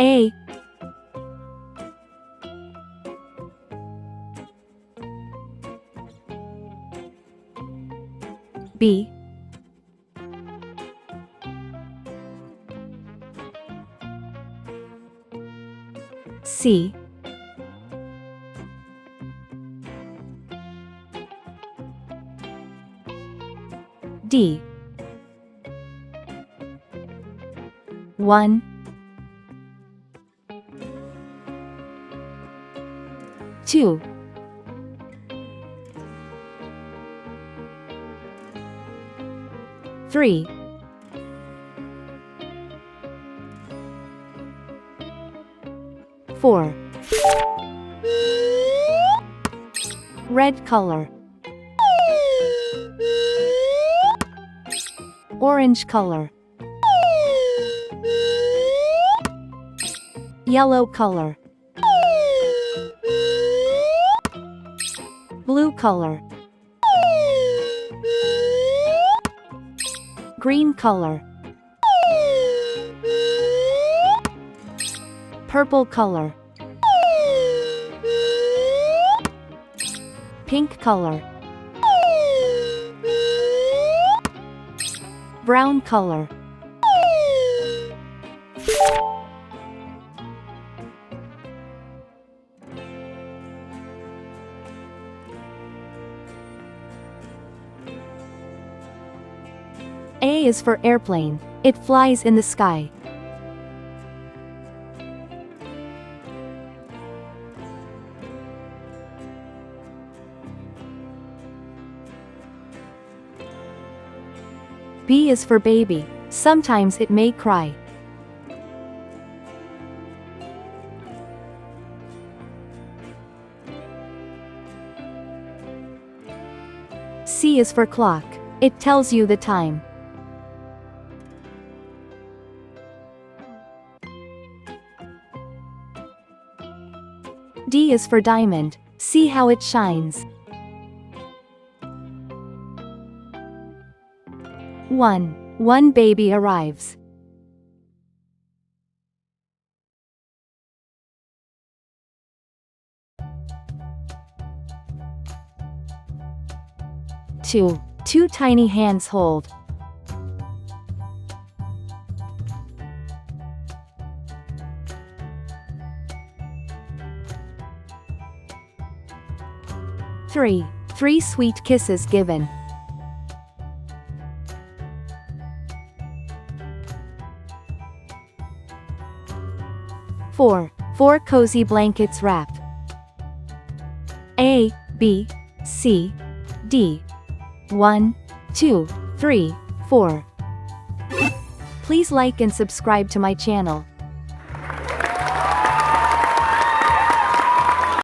A, B, C, D. 1, 2, 3, 4. Red color. Orange color. Yellow color. Blue color. Green color. Purple color. Pink color. Brown color. A is for airplane. It flies in the sky. B is for baby. Sometimes it may cry. C is for clock. It tells you the time. D is for diamond. See how it shines. 1 baby arrives. Two tiny hands hold. 3 sweet kisses given. 4 cozy blankets wrap. A, B, C, D. 1, 2, 3, 4. Please like and subscribe to my channel.